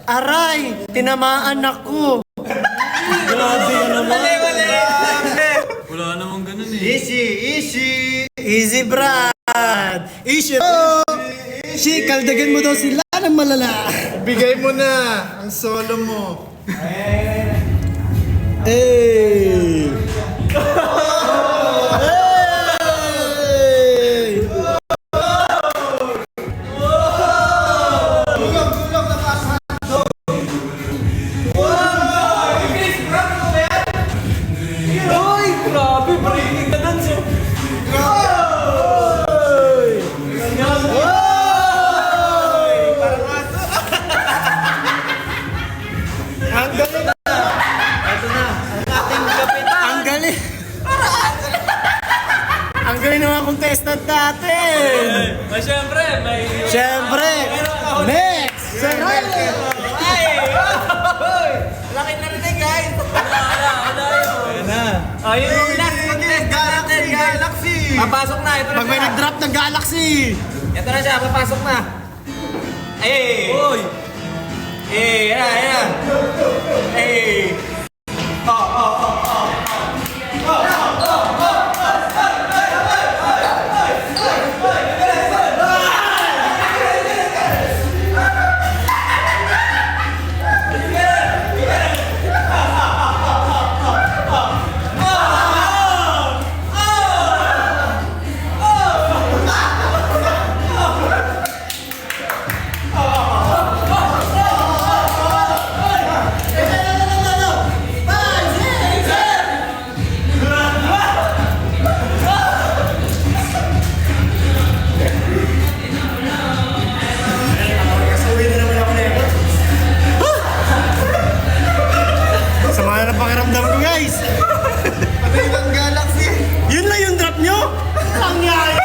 Aray! Tinamaan ako! Grabe ka naman! Wala namang ganun eh. Easy, Brad! Easy! Si, kaldagan mo daw sila ng malala! Bigay mo na ang solo mo. Hey! Ang galing ng mga contestant natin! Siyempre, may... Siyempre! Next! Sir Riley! Laki na rin eh, guys! Ayun yung last Contest natin, guys! Galaxy! Papasok na, ito na Pag may siya. nag-drop ng Galaxy! Ito na siya, papasok na. Uy! Yan na. Sama na ng pakiramdam ko, guys! Patay ng Galaxy! Yun lang yung drop nyo? Ang yaya!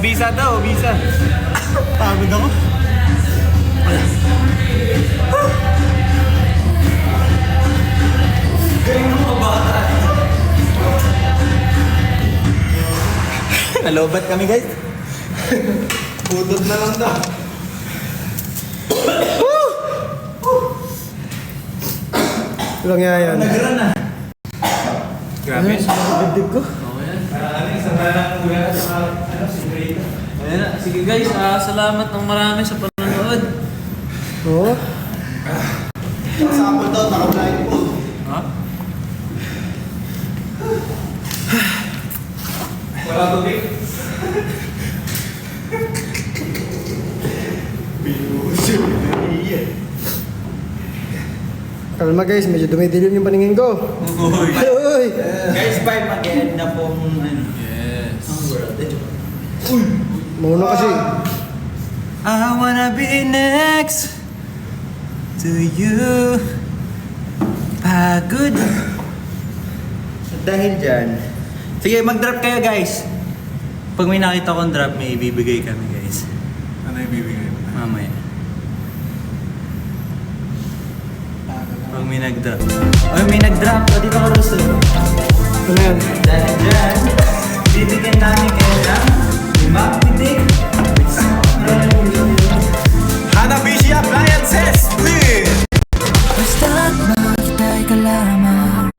Bisa daw, bisa. Pagod ako. Nalobat kami, guys. Putod na lang daw. Walang yaya. Nagran na. Grabe. Dibdib ko. Ayan na. Sige guys, salamat ng marami sa panonood. Oo. Sample daw, naka-blindfold. Ha? Wala tubig. Kalma guys, medyo dumidilim yung paningin ko. Uy! Guys, bye. Mag-end na pong ano. Yes. Muna kasi. I wanna be next to you. Pagod. Dahil dyan. Sige, mag-drop kayo, guys. Pag may nakita kong drop, may ibibigay kami, guys. Ano yung bibigay mo? Mamaya. Pag may nag-drop. Pag may nag-drop, o dito ka, Russo. Ano yan? Dahil dyan, bibigyan namin kayo ng limang pitik. Hanabishi Appliances, please! Basta't makita'y ka lamang.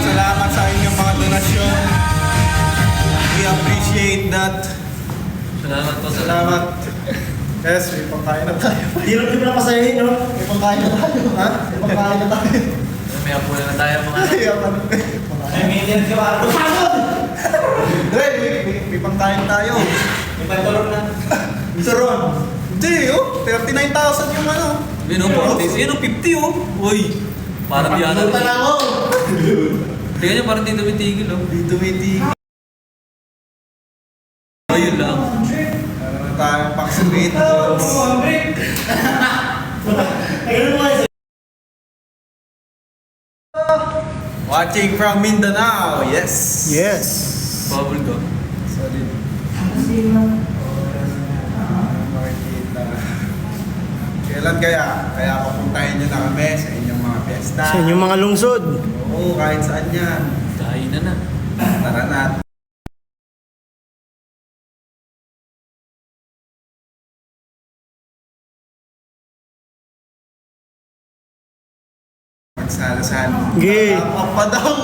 Salamat sa inyong mga donasyon. We appreciate that. Salamat po. Salamat. Yes, may pangkain na tayo. Hirap din na pasahin, no? May pangkain na tayo. Ha? May pangkain na tayo. May apunan na tayo mga Ay, May million ka ba? May pangkain pangkain tayo. May pantalon na. Turon. Hindi, oh. 39,000 yung ano. Yun o, 40. Yun o, 50 o. Uy. Parang di ata. Punta na ako. Tingnan nyo, parang di tumitigil o. Dito may tigil. Ayun lang. Meron na tayong vaccinate. Watching from Mindanao, yes. Yes. Bubble ko. Solid. Makikita. Kailan kaya? Kaya papuntahin nyo na kami sa inyong mga piyesta. Sa inyong mga lungsod. Oo, kahit saan yan. Kain na. Tara na. Magsalasan. Gay. Apa daw?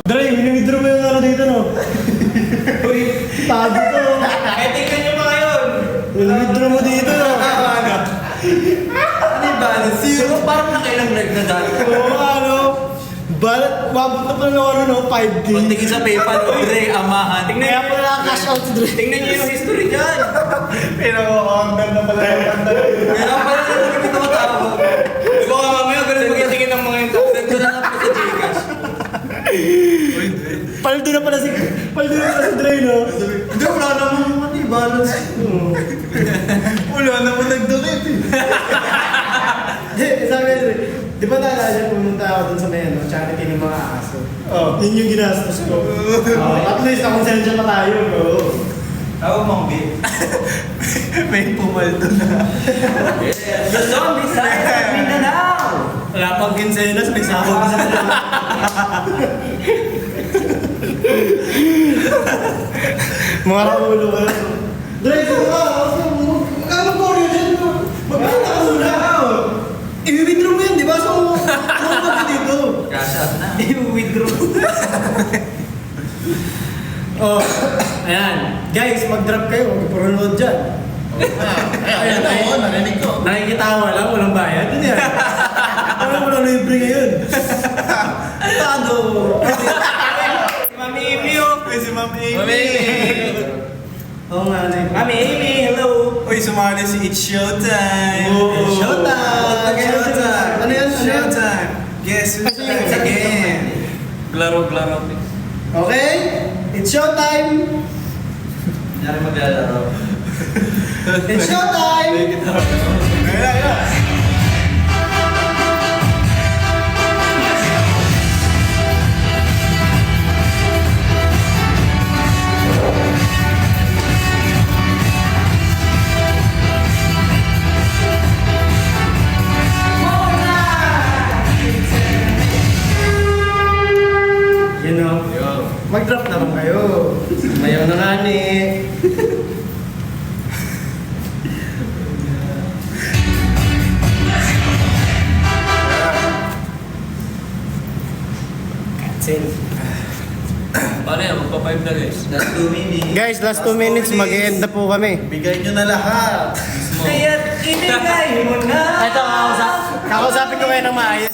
Dre, minimidro mo yung ano dito, no? Uy, tago to. Eh, tingnan nyo mga yun. Minimidro mo dito, no? Ano yung balance? Siguro parang nakailang leg na dati. Oo, ano? Balat, mabot na pala ng ano, no? 5K. Kung tingin sa PayPal, Dre, amahan. Kaya pala naka-cash out, Dre. Tingnan nyo yung history dyan. Pero order na pala yung kanta. Meron pa rin na kami tumatawag. Di ba mamaya ganun pagkatingin ng mga ito? Send ko na lang po sa Gcash. Paldo na pala si Dre, no? Hindi, wala naman naman balance. Wala naman nagdukit eh. Sabi niya, Dre, di ba naalala pumunta ako dun sa may ano, charity ng mga aso? Oh. Yun yung ginastos ko. At least nakonsensya pa tayo, bro. Tawag mong bit. May pumaldo na. Luzon, Visayas, Mindanao. Wala pang kinsenas, may sahod sa dalawa. Mga kamulo ka lang. Dre, kung magkano ko rin dyan, magkano ka muna? I-withdraw mo yan, di ba? So, ano ka dito? Cash out na. I-withdraw. Oh, ayan. Guys, mag-drop kayo. Puro load dyan. Ayan na, oo, narinig ko. Nakikitawa lang, walang bayad. Yun yan. Walang libre ngayon. Tado. Si Mami Amy, oh. Uy, si Ma'am Amy. Mami! Oo nga, Nick. Mami Amy, hello. Uy, sumali si It's Showtime. Oh. Showtime! Showtime. Ano yan? Showtime. Guess who's back again? Glaro. Okay? It's showtime! Kunyari maglalaro. It's showtime! Ayan. You know, mag-drop naman kayo. Mayaw na nga ni. Cancel. Paano yan? Magpa-5 na guys. Last 2 minutes. Guys, last 2 minutes, mag-end na po kami. Bigay nyo na lahat. Kaya't inigay mo na. Ito, kakausapin ko kayo ng maayos.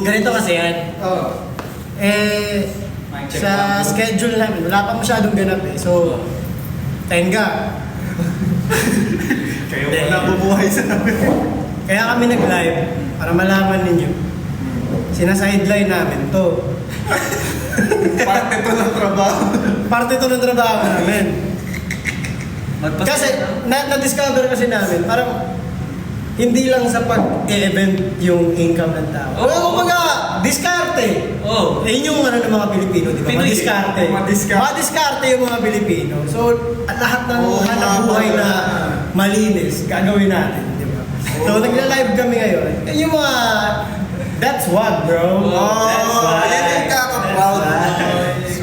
Ganito kasi yan. Oh. Sa schedule namin, wala pa masyadong ganap eh. So, tenga. Kayo wala bubuhay sa namin. Kaya kami nag-live para malaman ninyo. Sinasideline namin to. Parte to ng trabaho. Parte to ng trabaho namin. Kasi, na-discover kasi namin, parang hindi lang sa pag-event yung income ng tao. Oo. Kumbaga, diskarte. Oo. Yun yung ano ng mga Pilipino, di ba? Pinoy. Madiskarte. Madiskarte. Madiskarte yung mga Pilipino. So, at lahat ng Oo, hanap buhay mga na malinis, gagawin natin, di ba? So, nagla-live kami ngayon. Yan yung mga, that's what, bro. That's what. Yan yung kaka-proud.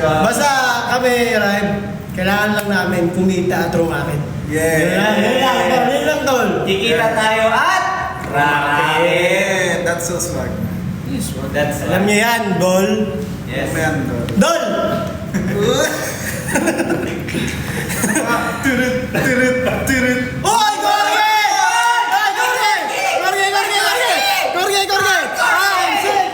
Basta kami, Rive, kailangan lang namin kumita at rumakit. Yeah. Yun lang, tol. Kikita tayo at racket. That's so swag. Yes, what? That's Alam niyo yan, Dol. Yes. Man, bro. Dol! Turut. Oy, Gorge! Ay, Gorge! Gorge! Ay, shit!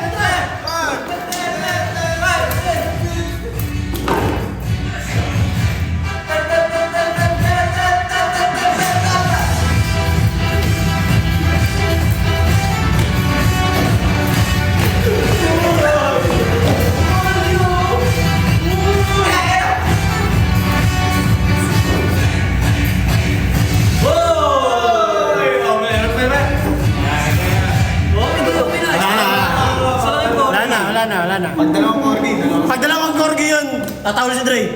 wala na. Pag dalawang corgi, dalawang... Pag dalawang Gorgie yun, tatawag si Dre.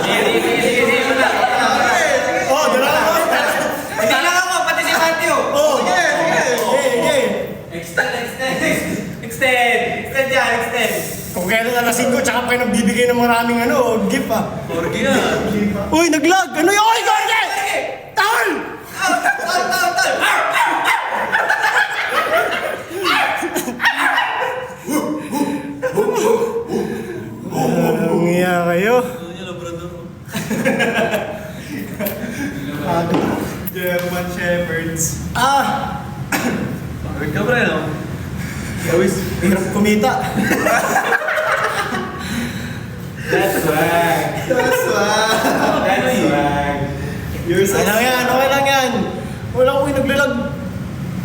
Hindi mo na. Oh, dalawang. Hindi lang ako, pati si Matthew. Oh, Sige, sige. okay. Extend yan, extend. Kung kailan nalasin ko, tsaka pa kayo nagbibigay ng maraming gift ah. Corgi yan. Uy, naglag! Ano yung oy, Gorgie? Tawal! Ang iya kayo. German Shepherds. Ah! Corgi ka pre, no? Hirap kumita. That's swag. That's why. That's swag. You're so... Okay lang yan, okay lang yan. Wala ko yung naglalag.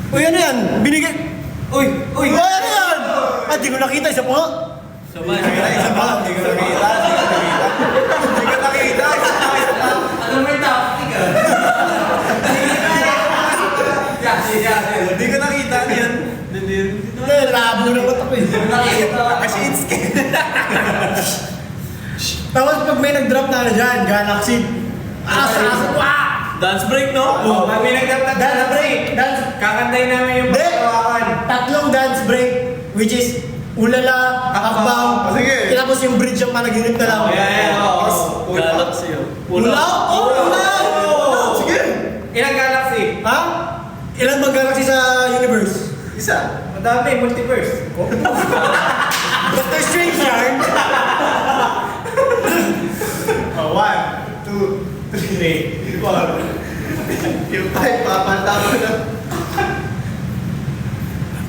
Uy, ano yan? Binigay. Uy! Uy, ano yan? Ah, di ko nakita. Isa po nga. Sabay. Isa pa, hindi ko nakita. Hindi ko nakita. Ano may tactic ah? Hindi ko nakita yan. Labo na mata ko eh. Kasi it's Tapos pag may nag-drop na dyan, Galaxy. Ah, sarap. Wah! Dance break, no? Oh. May pinagdaptap Dance break. Dance. Kakantayin namin yung Hindi. pagkawakan. Tatlong dance break, which is ulala, akbang. Oh, sige. Tapos yung bridge yung panaginip na lang. Oo. Galaxy, oh. Ulaw? Oh, ulaw! Sige. Ilang galaxy? Ha? Ilan bang Galaxy sa universe? Isa. Madami, multiverse. Doctor Strange yarn. Oh, 1, 2, 3, 4. Yung 5, papanta mo na.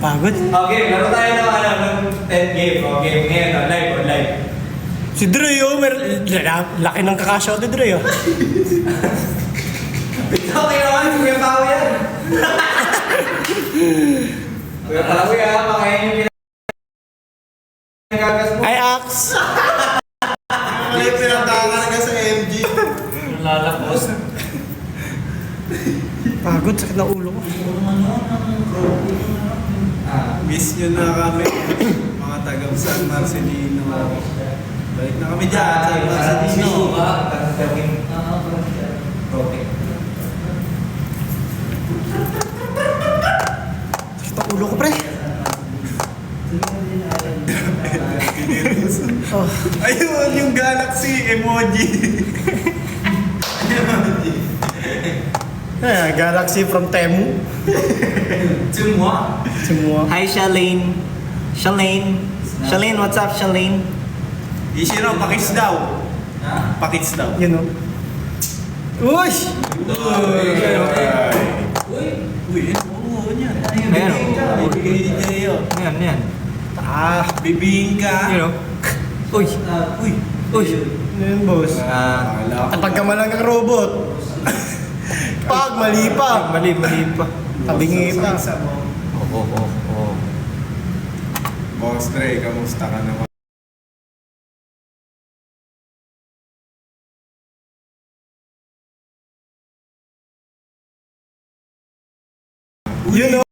Pagod. Okay, laro tayo ng 10 game. Okay, ngayon, live. Si Dre, laki ng kakashout ni Dre, oh. Okay naman, Kuya Pao yan. Kuya Pao yan, makain yung pinagagas mo. Ay, Axe. May pinataka ka sa MG. Lalakos. Pagod, sakit na ulo ko. Miss nyo na kami, mga taga San Marcelino. Balik na kami dyan, San Marcelino. Sakit na ulo ko, pre. Oh. Ayun, yung Galaxy emoji. Galaxy from Temu. Semua. Semua. Hi, Shalane. Shalane, what's up, Shalane? Ishiro, pakits daw. Pakits daw. You know. Uy! Uy, oo, yan. Ayan, Bibigay ni Jeo. Yan. Ah, bibihin ka. You know? Uy! Uy! Ano yun, boss? At pagkamalang ng robot. Pag, mali pa. Mali pa. Tabingi pa. Oo. Boss Dre, kamusta ka naman? You know.